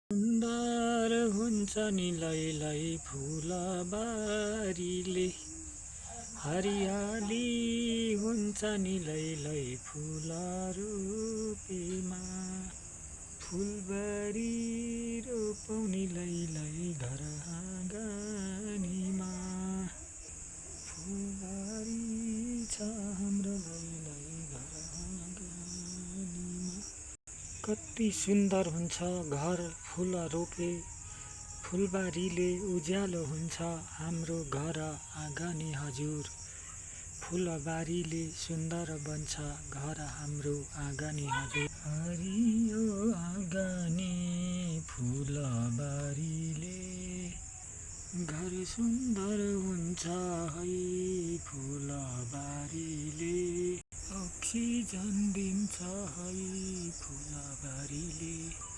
सुन्दर हुन्छ नि लैलै फुलबारीले, हरियाली हुन्छ नि लैलै फुल रोपेमा। फुलबारी रोपौँ नि लैलै घर आँगनीमा। फुलबारी छ हाम्रो लैलै घर आँगनीमा। कति सुन्दर हुन्छ घर फुल रोपे, फुलबारीले उज्यालो हुन्छ हाम्रो घर आँगनी हजुर। फुलबारीले सुन्दर बन्छ घर हाम्रो आँगनी हजुर। हरियो आँगनी फुलबारीले घर सुन्दर हुन्छ है। फुलबारीले अक्सिजन दिन्छ है।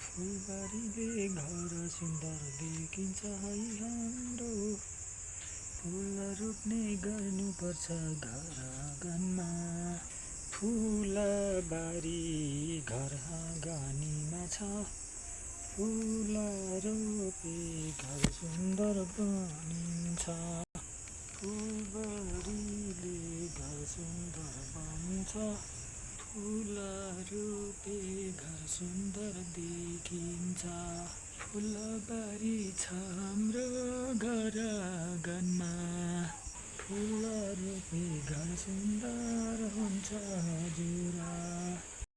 फुलबारीले घर सुन्दर देखिन्छ है हाम्रो। फुल रोप्ने गर्नुपर्छ घर आँगनमा। फुलबारी घर आँगनीमा छ, फुल रोपे घर सुन्दर बनिन्छ। फुलबारीले घर सुन्दर बन्छ, फुल रोपे घर सुन्दर देखिन्छ। फुलबारी छ हाम्रो घर आँगनमा, फुल रोपे घर सुन्दर हुन्छ हजुर।